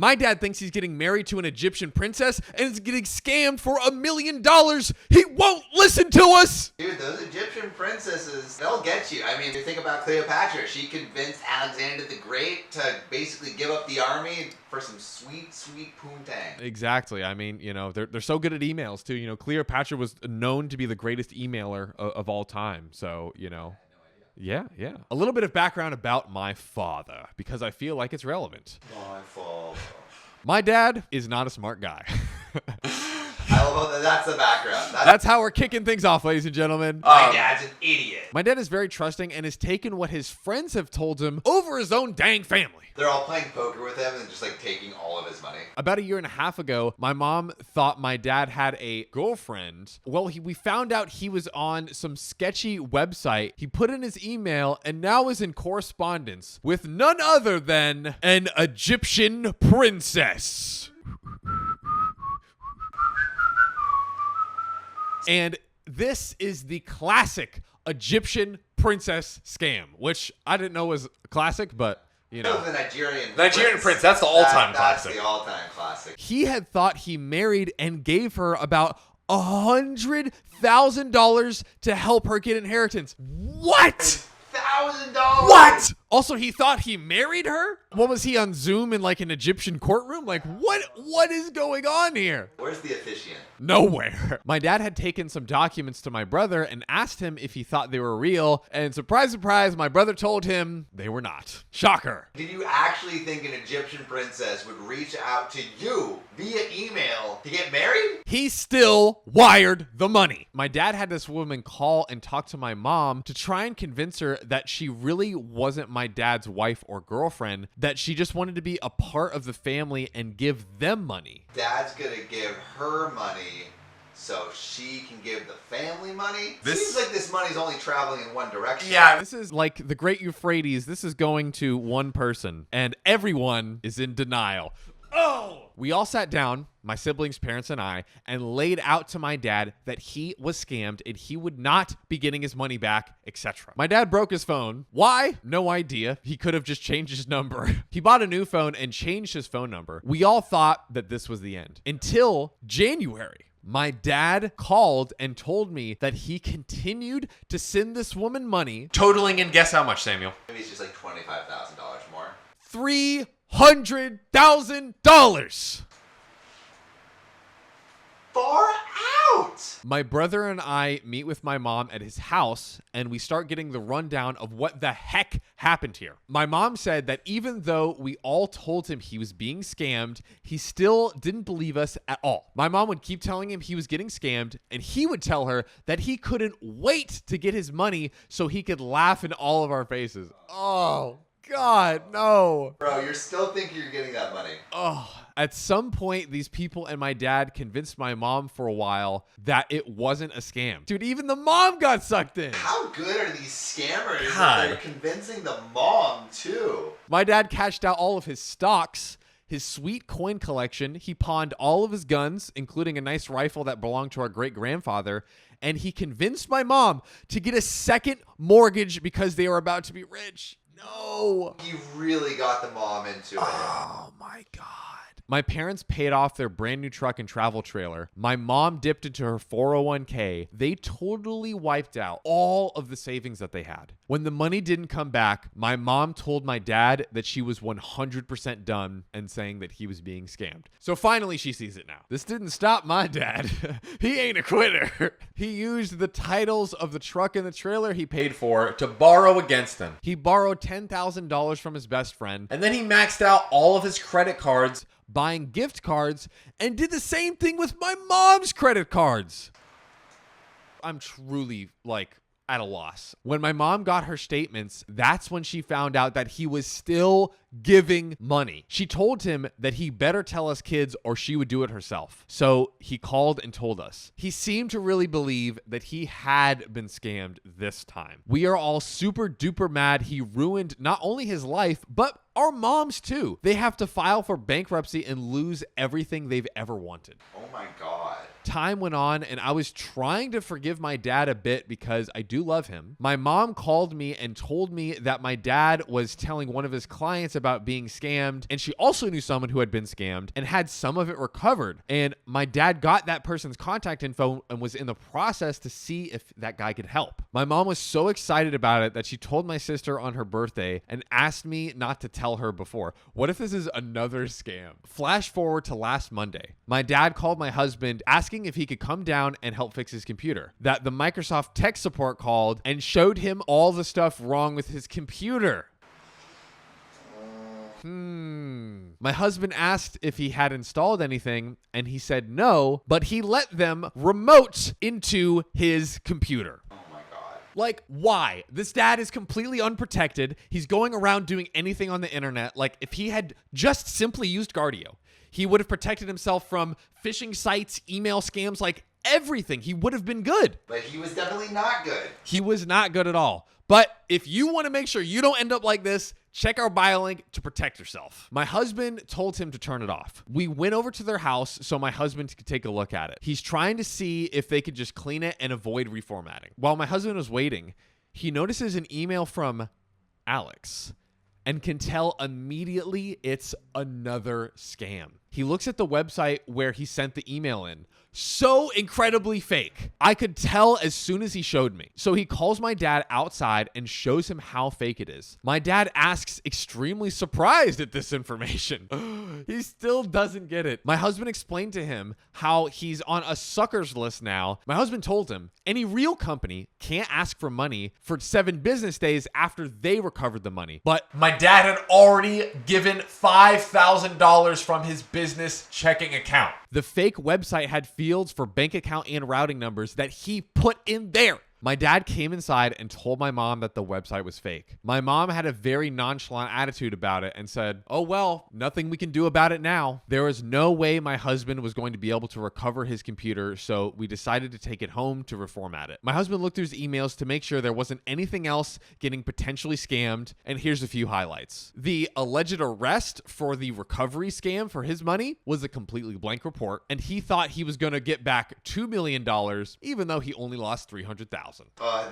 My dad thinks he's getting married to an Egyptian princess and is getting scammed for $1 million. He won't listen to us. Dude, those Egyptian princesses, they'll get you. I mean, you think about Cleopatra. She convinced Alexander the Great to basically give up the army for some sweet, sweet poontang. Exactly. I mean, you know, they're so good at emails too. You know, Cleopatra was known to be the greatest emailer of all time. So, you know. Yeah. A little bit of background about my father, because I feel like it's relevant. My father. My dad is not a smart guy. I love that. That's the background. That's how we're kicking things off, ladies and gentlemen. My dad's an idiot. My dad is very trusting and has taken what his friends have told him over his own dang family. They're all playing poker with him and just like taking all of his money. About a year and a half ago, my mom thought my dad had a girlfriend. Well, we found out he was on some sketchy website. He put in his email and now is in correspondence with none other than an Egyptian princess. And this is the classic Egyptian princess scam, which I didn't know was classic, but you know. The Nigerian prince, that's the all-time That's classic. the all-time classic. He had thought he married and gave her about $100,000 to help her get inheritance. What? $1,000. What? Also, he thought he married her? What was he on Zoom in like an Egyptian courtroom? Like, what is going on here? Where's the officiant? Nowhere. My dad had taken some documents to my brother and asked him if he thought they were real. And surprise, surprise, my brother told him they were not. Shocker. Did you actually think an Egyptian princess would reach out to you via email to get married? He still wired the money. My dad had this woman call and talk to my mom to try and convince her that she really wasn't my dad's wife or girlfriend, that she just wanted to be a part of the family and give them money. Dad's gonna give her money so she can give the family money? Seems like this money's only traveling in one direction. Yeah. This is like the Great Euphrates. This is going to one person, and everyone is in denial. Oh! We all sat down, my siblings, parents, and I, and laid out to my dad that he was scammed and he would not be getting his money back, etc. My dad broke his phone. Why? No idea. He could have just changed his number. He bought a new phone and changed his phone number. We all thought that this was the end. Until January. My dad called and told me that he continued to send this woman money. Totaling and guess how much, Samuel? Maybe it's just like $25,000 more. $300,000. Far out! My brother and I meet with my mom at his house, and we start getting the rundown of what the heck happened here. My mom said that even though we all told him he was being scammed, he still didn't believe us at all. My mom would keep telling him he was getting scammed, and he would tell her that he couldn't wait to get his money so he could laugh in all of our faces. Oh, God, no. Bro, you're still thinking you're getting that money. Oh, at some point, these people and my dad convinced my mom for a while that it wasn't a scam. Dude, even the mom got sucked in. How good are these scammers God. that they're convincing the mom too? My dad cashed out all of his stocks, his sweet coin collection. He pawned all of his guns, including a nice rifle that belonged to our great-grandfather. And he convinced my mom to get a second mortgage because they were about to be rich. No. You really got the mom into it. Oh my God. My parents paid off their brand new truck and travel trailer. My mom dipped into her 401k. They totally wiped out all of the savings that they had. When the money didn't come back, my mom told my dad that she was 100% done and saying that he was being scammed. So finally she sees it now. This didn't stop my dad. He ain't a quitter. He used the titles of the truck and the trailer he paid for To borrow against him. He borrowed $10,000 from his best friend, And then he maxed out all of his credit cards. buying gift cards, and did the same thing with my mom's credit cards. I'm truly at a loss. When my mom got her statements, that's when she found out that he was still giving money. She told him that he better tell us kids or she would do it herself. So he called and told us. He seemed to really believe that he had been scammed this time. We are all super duper mad. He ruined not only his life, but our moms too. They have to file for bankruptcy and lose everything they've ever wanted. Oh my God. Time went on and I was trying to forgive my dad a bit because I do love him. My mom called me and told me that my dad was telling one of his clients about being scammed, and she also knew someone who had been scammed and had some of it recovered. And my dad got that person's contact info and was in the process to see if that guy could help. My mom was so excited about it that she told my sister on her birthday and asked me not to tell her before. What if this is another scam? Flash forward to last Monday. My dad called my husband asking if he could come down and help fix his computer. That the Microsoft tech support called and showed him all the stuff wrong with his computer. My husband asked if he had installed anything, and he said no, but he let them remote into his computer. Oh my God. Like, why? This dad is completely unprotected. He's going around doing anything on the internet. Like, if he had just simply used Guardio, he would have protected himself from phishing sites, email scams, like everything. He would have been good. But he was definitely not good. He was not good at all. But if you want to make sure you don't end up like this, check our bio link to protect yourself. My husband told him to turn it off. We went over to their house so my husband could take a look at it. He's trying to see if they could just clean it and avoid reformatting. While my husband was waiting, he notices an email from Alex and can tell immediately it's another scam. He looks at the website where he sent the email in. So incredibly fake. I could tell as soon as he showed me. So he calls my dad outside and shows him how fake it is. My dad asks, extremely surprised at this information. He still doesn't get it. My husband explained to him how he's on a suckers list now. My husband told him any real company can't ask for money for 7 business days after they recovered the money. But My dad had already given $5,000 from his business checking account. the fake website had fields for bank account and routing numbers that he put in there. My dad came inside and told my mom that the website was fake. My mom had a very nonchalant attitude about it and said, "Oh, well, nothing we can do about it now." There was no way my husband was going to be able to recover his computer, so we decided to take it home to reformat it. My husband looked through his emails to make sure there wasn't anything else getting potentially scammed, and here's a few highlights. The alleged arrest for the recovery scam for his money was a completely blank report, and he thought he was going to get back $2 million, even though he only lost $300,000.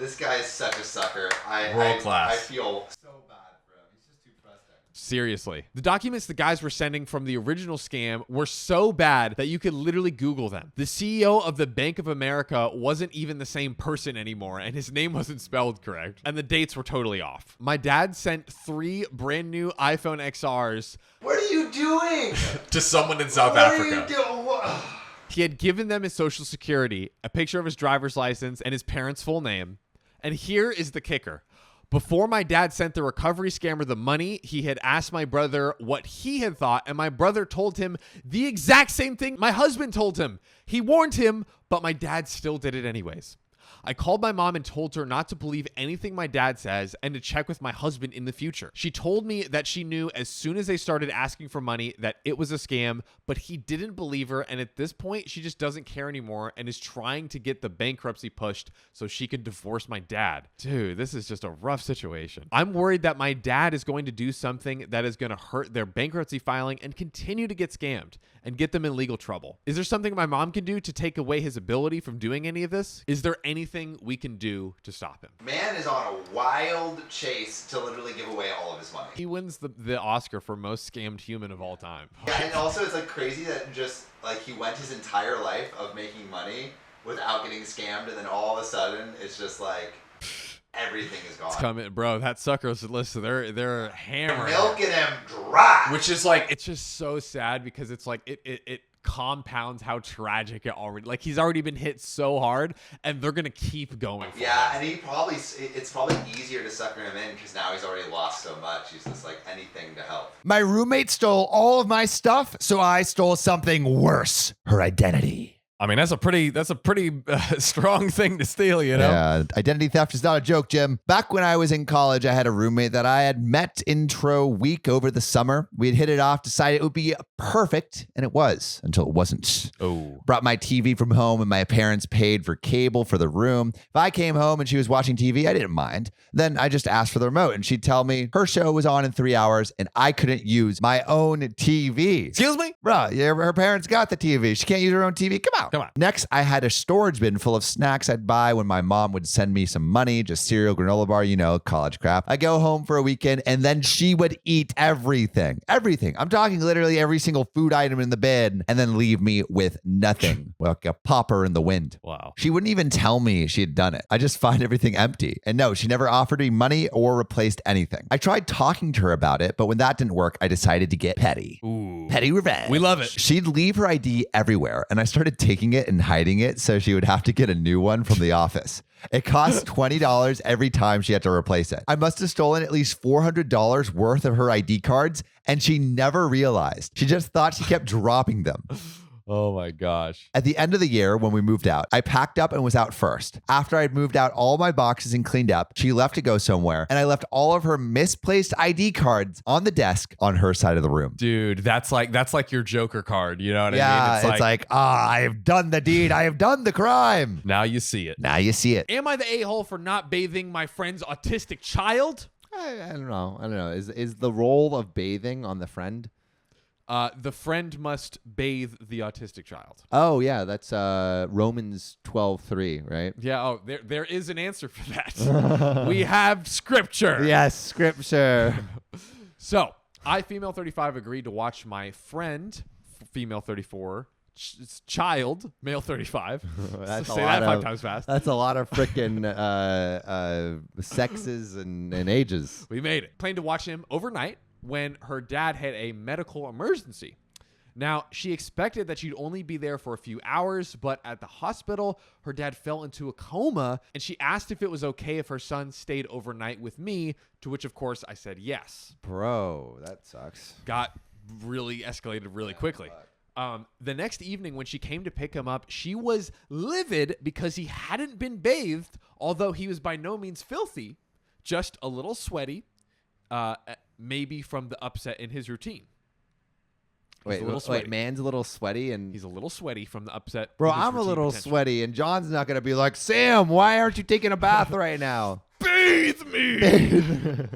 This guy is such a sucker. World class. I feel so bad for him. He's just too trusting. Seriously. The documents the guys were sending from the original scam were so bad that you could literally Google them. The CEO of the Bank of America wasn't even the same person anymore, and his name wasn't spelled correct, and the dates were totally off. My dad sent 3 brand new iPhone XRs. What are you doing? To someone in South What Africa. are you doing? What? He had given them his social security, a picture of his driver's license, and his parents' full name. And here is the kicker. Before my dad sent the recovery scammer the money, he had asked my brother what he had thought, and my brother told him the exact same thing my husband told him. He warned him, but my dad still did it anyways. I called my mom and told her not to believe anything my dad says and to check with my husband in the future. She told me that she knew as soon as they started asking for money that it was a scam, but he didn't believe her, and at this point she just doesn't care anymore and is trying to get the bankruptcy pushed so she can divorce my dad. Dude, this is just a rough situation. I'm worried that my dad is going to do something that is going to hurt their bankruptcy filing and continue to get scammed and get them in legal trouble. Is there something my mom can do to take away his ability from doing any of this? Is there anything we can do to stop him? Man is on a wild chase to literally give away all of his money. He wins the Oscar for most scammed human of all time. Yeah, and also it's like crazy that just like he went his entire life of making money without getting scammed, and then all of a sudden it's just like everything is gone. It's coming, bro. That suckers list, they're hammering. Milking him dry. Which is like, It's just so sad because it's like it compounds how tragic it already. Like he's already been hit so hard, and they're gonna keep going. For Yeah, him. and it's probably easier to sucker him in because now he's already lost so much. He's just like anything to help. My roommate stole all of my stuff, so I stole something worse, her identity. I mean, that's a pretty strong thing to steal, you know? Yeah, identity theft is not a joke, Jim. Back when I was in college, I had a roommate that I had met intro week over the summer. We had hit it off, decided it would be perfect, and it was, until it wasn't. Oh. Brought my TV from home, and my parents paid for cable for the room. If I came home and she was watching TV, I didn't mind. Then I just asked for the remote, and she'd tell me her show was on in 3 hours, and I couldn't use my own TV. Excuse me? Bruh, yeah, her parents got the TV. She can't use her own TV. Come on. out. Come on. Next, I had a storage bin full of snacks I'd buy when my mom would send me some money, just cereal, granola bar, college crap. I go home for a weekend and then she would eat everything. Everything. I'm talking literally every single food item in the bin and then leave me with nothing, like a popper in the wind. Wow. She wouldn't even tell me she had done it. I just find everything empty. And no, she never offered me money or replaced anything. I tried talking to her about it, but when that didn't work, I decided to get petty. Ooh. Petty revenge. We love it. She'd leave her ID everywhere, and I started taking it and hiding it so she would have to get a new one from the office. It cost $20 every time she had to replace it. I must have stolen at least $400 worth of her ID cards, and she never realized. She just thought she kept dropping them. Oh my gosh. At the end of the year, when we moved out, I packed up and was out first. After I'd moved out all my boxes and cleaned up, she left to go somewhere, and I left all of her misplaced ID cards on the desk on her side of the room. Dude, that's like your Joker card. You know what I mean? Yeah, it's like, I have done the deed. I have done the crime. Now you see it. Now you see it. Am I the a-hole for not bathing my friend's autistic child? I don't know. Is the role of bathing on the friend? The friend must bathe the autistic child. Oh yeah, that's Romans 12:3, right? Yeah. Oh, there is an answer for that. We have scripture. Yes, scripture. So I, female 35, agreed to watch my friend, female 34, child, male 35. That's Say that 5 times fast. That's a lot of freaking sexes and ages. We made it. Planned to watch him overnight when her dad had a medical emergency. Now, she expected that she'd only be there for a few hours, but at the hospital, her dad fell into a coma, and she asked if it was okay if her son stayed overnight with me, to which, of course, I said yes. Bro, that sucks. Got really escalated really quickly. The next evening when she came to pick him up, she was livid because he hadn't been bathed, although he was by no means filthy, just a little sweaty, maybe from the upset in his routine. Wait, man's a little sweaty and He's a little sweaty from the upset. bro, in his I'm a routine little potential. sweaty, and John's not gonna be like, Sam, why aren't you taking a bath right now? Bathe me!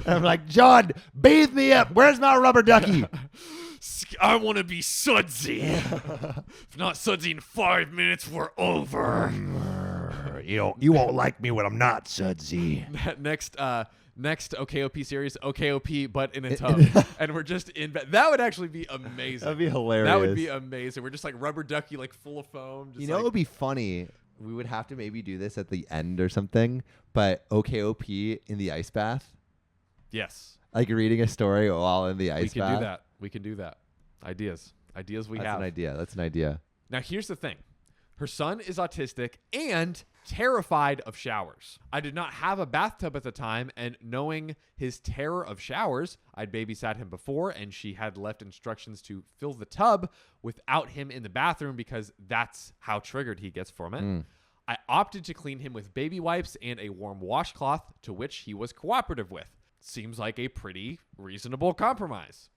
I'm like, John, bathe me up. Where's my rubber ducky? I want to be sudsy. If not sudsy in 5 minutes, we're over. You won't like me when I'm not sudsy. Next OKOP series, OKOP, but in a tub. And we're just in bed. That would actually be amazing. That'd be hilarious. That would be amazing. We're just like rubber ducky, like full of foam. Just You know, it would be funny. We would have to maybe do this at the end or something, but OKOP in the ice bath, yes. like reading a story while in the ice We can bath. do that. We can do that. Ideas we That's have. an idea. That's an idea. Now, here's the thing. Her son is autistic and terrified of showers. I did not have a bathtub at the time, and knowing his terror of showers, I'd babysat him before, and she had left instructions to fill the tub without him in the bathroom because that's how triggered he gets from it. I opted to clean him with baby wipes and a warm washcloth, to which he was cooperative with. Seems like a pretty reasonable compromise.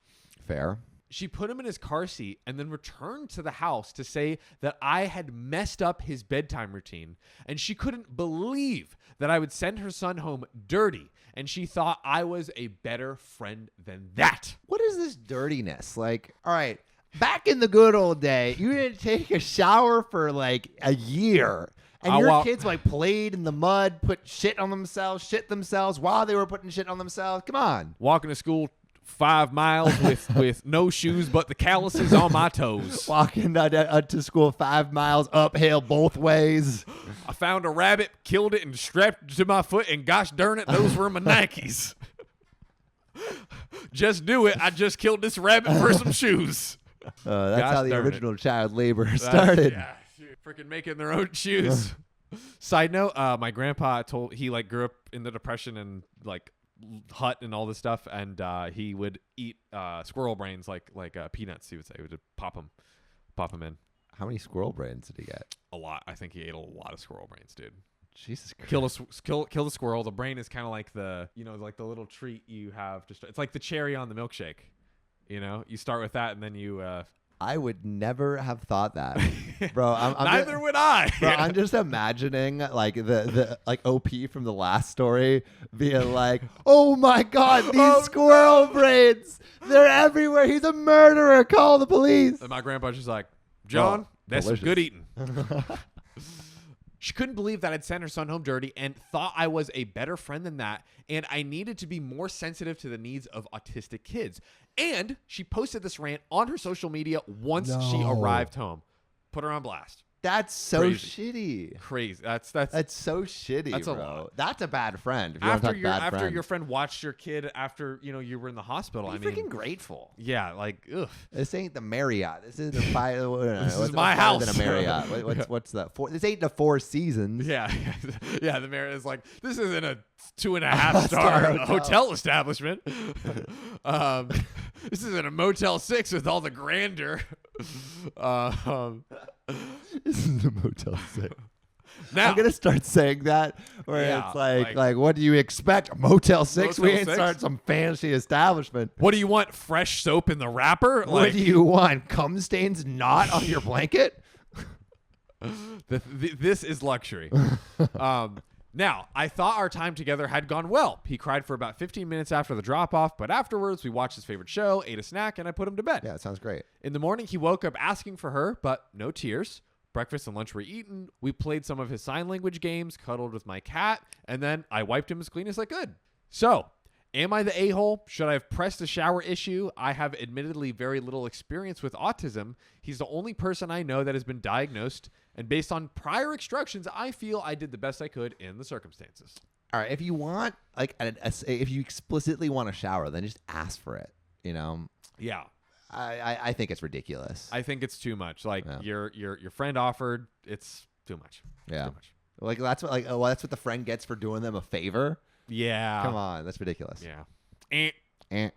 Fair. She put him in his car seat and then returned to the house to say that I had messed up his bedtime routine, and she couldn't believe that I would send her son home dirty, and she thought I was a better friend than that. What is this dirtiness? Like, all right, back in the good old day, you didn't take a shower for like a year. And your kids like played in the mud, shit themselves while they were putting shit on themselves. Come on. Walking to school 5 miles with no shoes but the calluses on my toes. Walking to school 5 miles uphill both ways. I found a rabbit, killed it, and strapped it to my foot, and gosh darn it, those were my Nikes. Just do it. I just killed this rabbit for some shoes. That's Gosh how the darn it. original child labor started. Yeah, freaking making their own shoes. Side note, my grandpa he like grew up in the Depression and like hut and all this stuff, and he would eat squirrel brains like peanuts. He would say he would pop them in. How many squirrel brains did he get? A lot. I think he ate a lot of squirrel brains, dude. Jesus Christ. Kill the squirrel. The brain is kind of like the the little treat you have. It's like the cherry on the milkshake. You know, you start with that and then you. I would never have thought that, bro. Neither would I. Bro, I'm just imagining like the like OP from the last story being like, "Oh my God, these squirrel brains! They're everywhere. He's a murderer. Call the police." And my grandpa's just like, John, That's some Delicious. good eating. She couldn't believe that I'd sent her son home dirty and thought I was a better friend than that, and I needed to be more sensitive to the needs of autistic kids. And she posted this rant on her social media once she No. arrived home. Put her on blast. That's so Crazy. shitty. Crazy. That's so shitty, That's a bro. lot. That's a bad friend. If you want to talk bad friend. your friend watched your kid after you were in the hospital. Be freaking grateful. yeah, like ugh. This ain't the Marriott. This is the five. This is what's my better house. than a Marriott. What's the four? This ain't the Four Seasons. Yeah, yeah. The mayor is like, this isn't a 2.5-star hotel establishment. This isn't a Motel 6 with all the grandeur. This is the Motel 6. Now, I'm gonna start saying that, where Yeah, it's like, what do you expect? Motel 6? We Motel ain't 6? start some fancy establishment. what do you want? Fresh soap in the wrapper? What do you want? Cum stains not on your blanket? This is luxury. Now, I thought our time together had gone well. He cried for about 15 minutes after the drop-off, but afterwards we watched his favorite show, ate a snack, and I put him to bed. Yeah, it sounds great. In the morning, he woke up asking for her, but no tears. Breakfast and lunch were eaten. We played some of his sign language games, cuddled with my cat, and then I wiped him as clean as I could. So, am I the a-hole? Should I have pressed the shower issue? I have admittedly very little experience with autism. He's the only person I know that has been diagnosed, and based on prior instructions, I feel I did the best I could in the circumstances. All right, if you want, like, if you explicitly want a shower, then just ask for it. You know, Yeah. I think it's ridiculous. I think it's too much. Like Yeah. your friend offered, it's too much. Yeah. Too much. Like that's what the friend gets for doing them a favor. Yeah. Come on, that's ridiculous. Yeah. Eh. Eh.